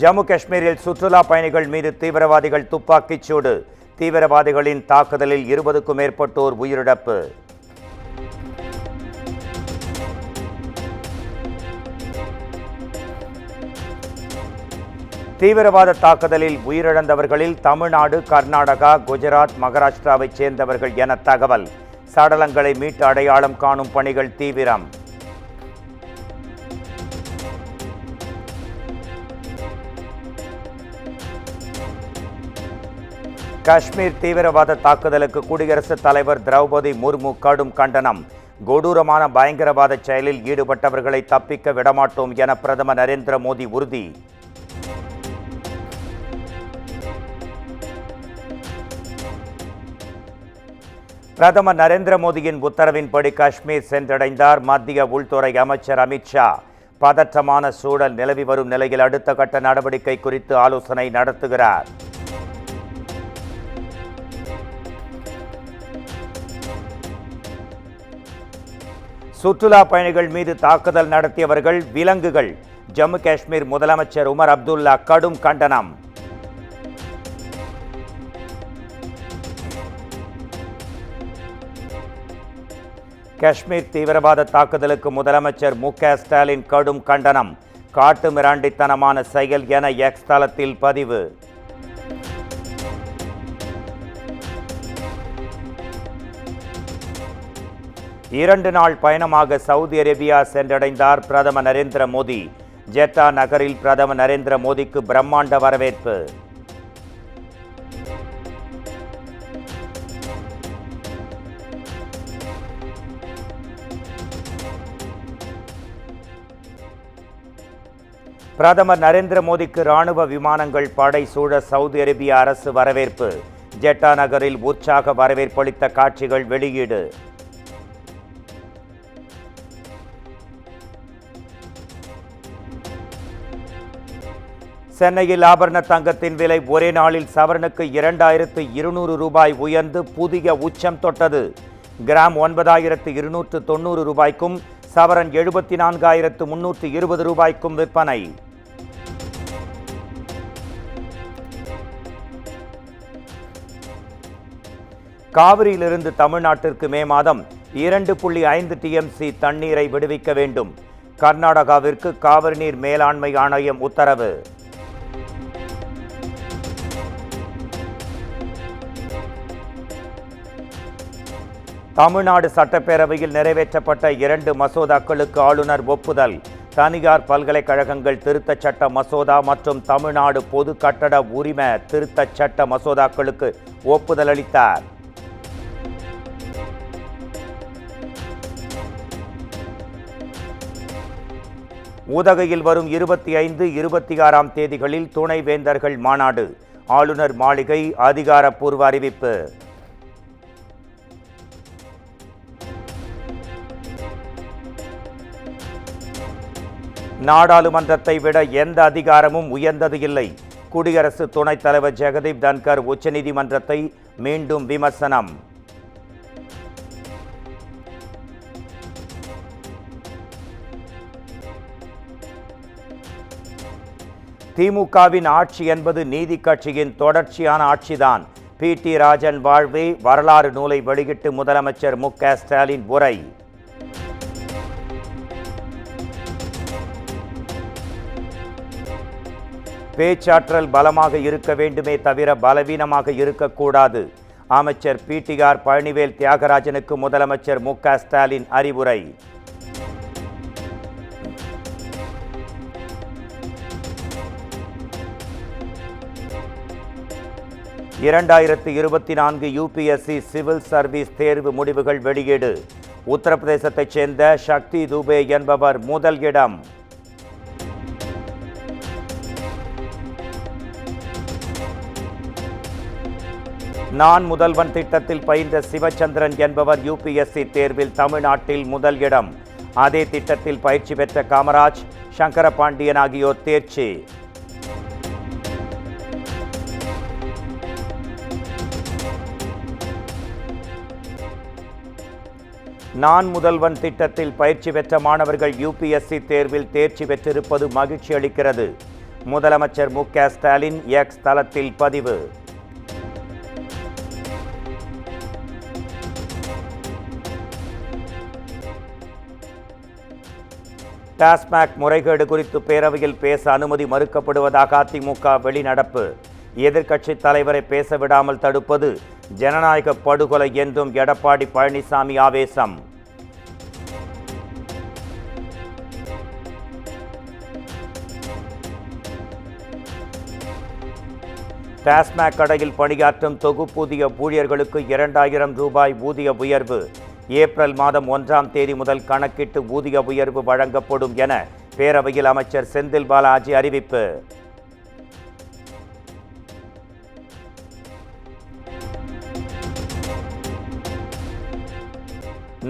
ஜம்மு காஷ்மீரில் சுற்றுலா பயணிகள் மீது தீவிரவாதிகள் துப்பாக்கிச் சூடு. தீவிரவாதிகளின் தாக்குதலில் 20க்கும் மேற்பட்டோர் உயிரிழப்பு. தீவிரவாத தாக்குதலில் உயிரிழந்தவர்களில் தமிழ்நாடு, கர்நாடகா, குஜராத், மகாராஷ்டிராவைச் சேர்ந்தவர்கள் என தகவல். சடலங்களை மீட்டு அடையாளம் காணும் பணிகள் தீவிரம். காஷ்மீர் தீவிரவாத தாக்குதலுக்கு குடியரசுத் தலைவர் திரௌபதி முர்மு கடும் கண்டனம். கொடூரமான பயங்கரவாத செயலில் ஈடுபட்டவர்களை தப்பிக்க விடமாட்டோம் என பிரதமர் நரேந்திர மோடி உறுதி. பிரதமர் நரேந்திர மோடியின் உத்தரவின்படி காஷ்மீர் சென்றடைந்தார் மத்திய உள்துறை அமைச்சர் அமித் ஷா. பதற்றமான சூழல் நிலவி வரும் நிலையில் அடுத்த கட்ட நடவடிக்கை குறித்து ஆலோசனை நடத்துகிறார். சுற்றுலா பயணிகள் மீது தாக்குதல் நடத்தியவர்கள் விலங்குகள். ஜம்மு காஷ்மீர் முதலமைச்சர் உமர் அப்துல்லா கடும் கண்டனம். காஷ்மீர் தீவிரவாத தாக்குதலுக்கு முதலமைச்சர் மு.க. ஸ்டாலின் கடும் கண்டனம். காட்டு மிராண்டித்தனமான செயல் என எக்ஸ் தளத்தில் பதிவு. இரண்டு நாள் பயணமாக சவுதி அரேபியா சென்றடைந்தார் பிரதமர் நரேந்திர மோடி. ஜெட்டா நகரில் பிரதமர் நரேந்திர மோடிக்கு பிரம்மாண்ட வரவேற்பு. பிரதமர் நரேந்திர மோடிக்கு ராணுவ விமானங்கள் படை சூழ சவுதி அரேபிய அரசு வரவேற்பு. ஜெட்டா நகரில் உற்சாக வரவேற்பளித்த காட்சிகள் வெளியீடு. சென்னையில் ஆபரண தங்கத்தின் விலை ஒரே நாளில் சவரனுக்கு 2200 ரூபாய் உயர்ந்து புதிய உச்சம் தொட்டது. கிராம் 9290 ரூபாய்க்கும் சவரன் 74,320 ரூபாய்க்கும் விற்பனை. காவிரியிலிருந்து தமிழ்நாட்டிற்கு மே மாதம் 2.5 TMC தண்ணீரை விடுவிக்க வேண்டும். கர்நாடகாவிற்கு காவிரி நீர் மேலாண்மை ஆணையம் உத்தரவு. தமிழ்நாடு சட்டப்பேரவையில் நிறைவேற்றப்பட்ட 2 மசோதாக்களுக்கு ஆளுநர் ஒப்புதல். தனியார் பல்கலைக்கழகங்கள் திருத்தச் சட்ட மசோதா மற்றும் தமிழ்நாடு பொது கட்டட உரிம திருத்தச் சட்ட மசோதாக்களுக்கு ஒப்புதல் அளித்தார். உதகையில் வரும் 25, 26ஆம் தேதிகளில் துணைவேந்தர்கள் மாநாடு. ஆளுநர் மாளிகை அதிகாரப்பூர்வ அறிவிப்பு. நாடாளுமன்றத்தை விட எந்த அதிகாரமும் உயர்ந்தது இல்லை. குடியரசு துணைத் தலைவர் ஜெகதீப் தன்கர் உச்சநீதிமன்றத்தை மீண்டும் விமர்சனம். திமுகவின் ஆட்சி என்பது நீதி கட்சியின் தொடர்ச்சியான ஆட்சிதான். PT ராஜன் வாழ்வே வரலாறு நூலை வெளியிட்டு முதலமைச்சர் மு.க. ஸ்டாலின் உரை. பேச்சாற்றல் பலமாக இருக்க வேண்டுமே தவிர பலவீனமாக இருக்கக்கூடாது. அமைச்சர் PTR பழனிவேல் தியாகராஜனுக்கு முதலமைச்சர் மு.க. ஸ்டாலின் அறிவுரை. இரண்டாயிரத்து 24 UPSC சிவில் சர்வீஸ் தேர்வு முடிவுகள் வெளியீடு. உத்தரப்பிரதேசத்தைச் சேர்ந்த சக்தி துபே என்பவர் முதல் இடம். நான் முதல்வன் திட்டத்தில் பயின்ற சிவச்சந்திரன் என்பவர் UPSC தேர்வில் தமிழ்நாட்டில் முதல் இடம். அதே திட்டத்தில் பயிற்சி பெற்ற காமராஜ், சங்கரபாண்டியன் ஆகியோர் தேர்ச்சி. நான் முதல்வன் திட்டத்தில் பயிற்சி பெற்ற மாணவர்கள் UPSC தேர்வில் தேர்ச்சி பெற்றிருப்பது மகிழ்ச்சி அளிக்கிறது. முதலமைச்சர் மு.க. ஸ்டாலின் எக்ஸ் தளத்தில் பதிவு. டாஸ்மாக் முறைகேடு குறித்து பேரவையில் பேச அனுமதி மறுக்கப்படுவதாக அதிமுக வெளிநடப்பு. எதிர்க்கட்சித் தலைவரை பேச விடாமல் தடுப்பது ஜனநாயக படுகொலை என்றும் எடப்பாடி பழனிசாமி ஆவேசம். டாஸ்மாக் கடையில் பணியாற்றும் தொகுப்பூதிய ஊழியர்களுக்கு 2000 ரூபாய் ஊதிய உயர்வு. ஏப்ரல் மாதம் 1ஆம் தேதி முதல் கணக்கிட்டு ஊதிய உயர்வு வழங்கப்படும் என பேரவையில் அமைச்சர் செந்தில் பாலாஜி அறிவிப்பு.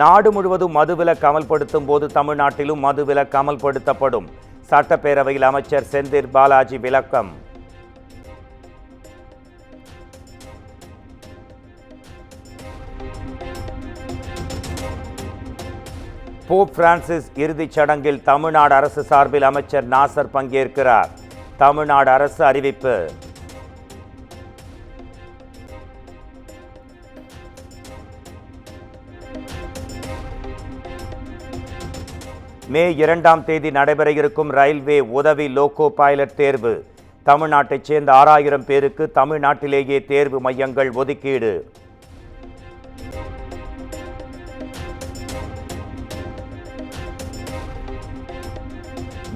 நாடு முழுவதும் மதுவிலக்கு அமல்படுத்தும் போது தமிழ்நாட்டிலும் மதுவிலக்கு அமல்படுத்தப்படும். சட்டப்பேரவையில் அமைச்சர் செந்தில் பாலாஜி விளக்கம். போப் பிரான்சிஸ் இறுதிச் சடங்கில் தமிழ்நாடு அரசு சார்பில் அமைச்சர் நாசர் பங்கேற்கிறார். தமிழ்நாடு அரசு அறிவிப்பு. மே 2ஆம் தேதி நடைபெற இருக்கும் ரயில்வே உதவி லோகோ பைலட் தேர்வு. தமிழ்நாட்டைச் சேர்ந்த 6000 பேருக்கு தமிழ்நாட்டிலேயே தேர்வு மையங்கள் ஒதுக்கீடு.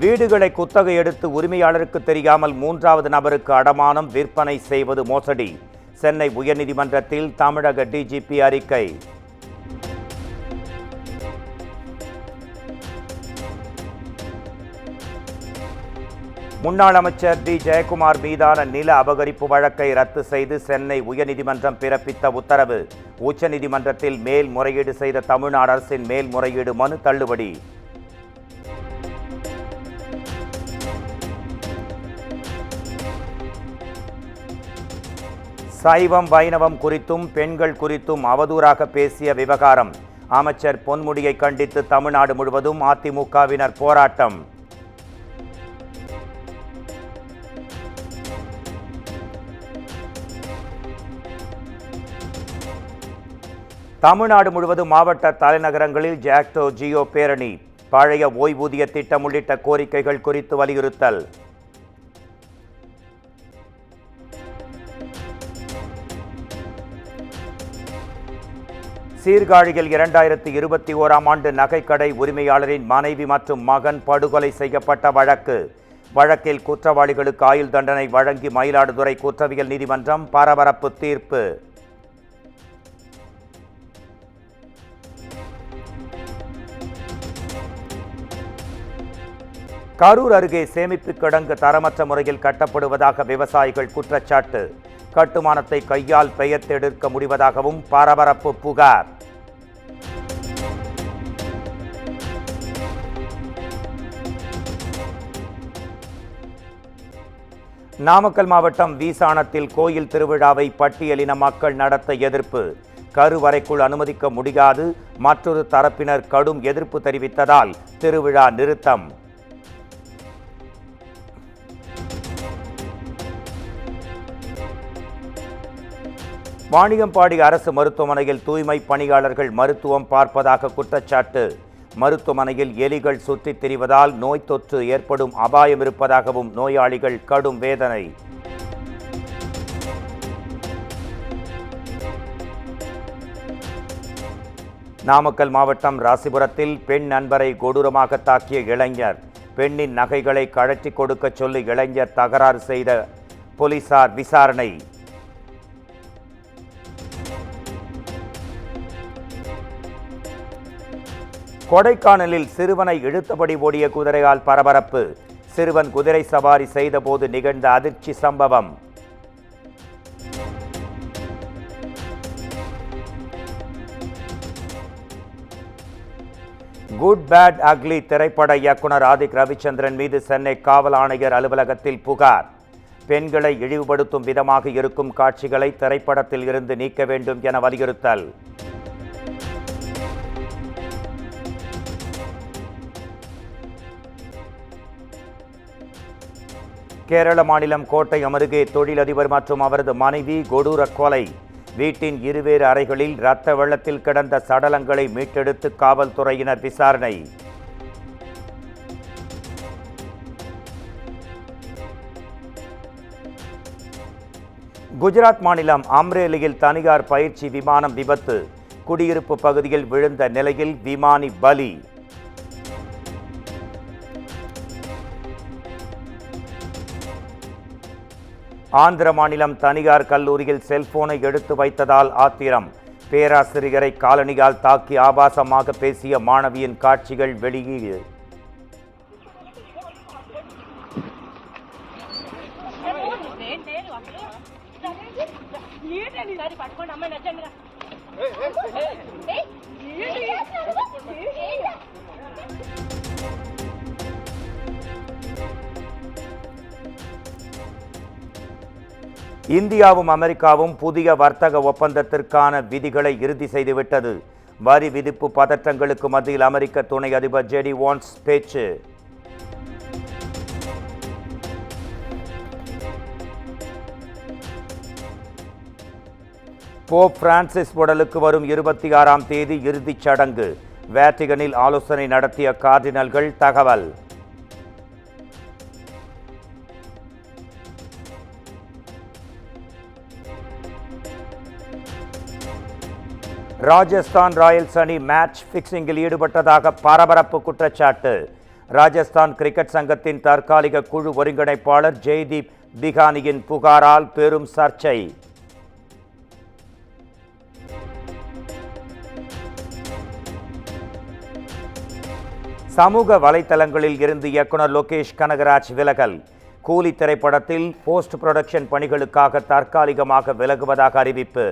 வீடுகளை குத்தகை எடுத்து உரிமையாளருக்கு தெரியாமல் 3வது நபருக்கு அடமானம் விற்பனை செய்வது மோசடி. சென்னை உயர்நீதிமன்றத்தில் தமிழக டிஜிபி அறிக்கை. முன்னாள் அமைச்சர் டி. ஜெயக்குமார் மீதான நில அபகரிப்பு வழக்கை ரத்து செய்து சென்னை உயர்நீதிமன்றம் பிறப்பித்த உத்தரவு. உச்சநீதிமன்றத்தில் மேல்முறையீடு செய்த தமிழ்நாடு அரசின் மேல்முறையீடு மனு தள்ளுபடி. சைவம் வைணவம் குறித்தும் பெண்கள் குறித்தும் அவதூறாக பேசிய விவகாரம். அமைச்சர் பொன்முடியை கண்டித்து தமிழ்நாடு முழுவதும் அதிமுகவினர் போராட்டம். தமிழ்நாடு முழுவதும் மாவட்ட தலைநகரங்களில் ஜாக்டோ ஜியோ பேரணி. பழைய ஓய்வூதிய திட்டம் உள்ளிட்ட கோரிக்கைகள் குறித்து வலியுறுத்தல். சீர்காழியில் 2021ஆம் ஆண்டு நகைக்கடை உரிமையாளரின் மனைவி மற்றும் மகன் படுகொலை செய்யப்பட்ட வழக்கு. வழக்கில் குற்றவாளிகளுக்கு ஆயுள் தண்டனை வழங்கி மயிலாடுதுறை குற்றவியல் நீதிமன்றம் பரபரப்பு தீர்ப்பு. கரூர் அருகே சேமிப்பு கிடங்கு தரமற்ற முறையில் கட்டப்படுவதாக விவசாயிகள் குற்றச்சாட்டு. கட்டுமானத்தை கையால் பெயர்த்தெடுக்க முடிவதாகவும் பரபரப்பு புகார். நாமக்கல் மாவட்டம் வீசாணத்தில் கோயில் திருவிழாவை பட்டியலின மக்கள் நடத்த எதிர்ப்பு. கருவறைக்குள் அனுமதிக்க முடியாது. மற்றொரு தரப்பினர் கடும் எதிர்ப்பு தெரிவித்ததால் திருவிழா நிறுத்தம். வாணியம்பாடி அரசு மருத்துவமனையில் தூய்மை பணியாளர்கள் மருத்துவம் பார்ப்பதாக குற்றச்சாட்டு. மருத்துவமனையில் எலிகள் சுற்றித் திரிவதால் நோய் தொற்று ஏற்படும் அபாயம் இருப்பதாகவும் நோயாளிகள் கடும் வேதனை. நாமக்கல் மாவட்டம் ராசிபுரத்தில் பெண் நண்பரை கொடூரமாக தாக்கிய இளைஞர். பெண்ணின் நகைகளை கழற்றி கொடுக்க சொல்லி இளைஞர் தகராறு செய்த போலீசார் விசாரணை. கொடைக்கானலில் சிறுவனை இழுத்தபடி ஓடிய குதிரையால் பரபரப்பு. சிறுவன் குதிரை சவாரி செய்தபோது நிகழ்ந்த அதிர்ச்சி சம்பவம். குட் பேட் அக்லி திரைப்பட இயக்குனர் ஆதிக் ரவிச்சந்திரன் மீது சென்னை காவல் ஆணையர் அலுவலகத்தில் புகார். பெண்களை இழிவுபடுத்தும் விதமாக இருக்கும் காட்சிகளை திரைப்படத்தில் இருந்து நீக்க வேண்டும் என வலியுறுத்தல். கேரள மாநிலம் கோட்டயம் அருகே தொழிலதிபர் மற்றும் அவரது மனைவி கொடூர கொலை. வீட்டின் இருவேறு அறைகளில் இரத்த வெள்ளத்தில் கிடந்த சடலங்களை மீட்டெடுத்து காவல்துறையினர் விசாரணை. குஜராத் மாநிலம் அம்ரேலியில் தனியார் பயிற்சி விமானம் விபத்து. குடியிருப்பு பகுதியில் விழுந்த நிலையில் விமானி பலி. ஆந்திர மாநிலம் தனியார் கல்லூரியில் செல்போனை எடுத்து வைத்ததால் ஆத்திரம். பேராசிரியரை காலணியால் தாக்கி ஆபாசமாக பேசிய மாணவியின் காட்சிகள் வெளியீடு. இந்தியாவும் அமெரிக்காவும் புதிய வர்த்தக ஒப்பந்தத்திற்கான விதிகளை இறுதி செய்துவிட்டது. வரி விதிப்பு பதற்றங்களுக்கு மத்தியில் அமெரிக்க துணை அதிபர் ஜெடி வான்ஸ் பேச்சு. போப் பிரான்சிஸ் உடலுக்கு வரும் 26ஆம் தேதி இறுதிச் சடங்கு. வேட்டிகனில் ஆலோசனை நடத்திய கார்டினல்கள் தகவல். ராஜஸ்தான் ராயல்ஸ் அணி மேட்ச் பிக்சிங்கில் ஈடுபட்டதாக பரபரப்பு குற்றச்சாட்டு. ராஜஸ்தான் கிரிக்கெட் சங்கத்தின் தற்காலிக குழு ஒருங்கிணைப்பாளர் ஜெய்தீப் பிகானியின் புகாரால் பெரும் சர்ச்சை. சமூக வலைத்தளங்களில் இருந்து இயக்குனர் லோகேஷ் கனகராஜ் விலகல். கூலி திரைப்படத்தில் போஸ்ட் புரொடக்ஷன் பணிகளுக்காக தற்காலிகமாக விலகுவதாக அறிவிப்பு.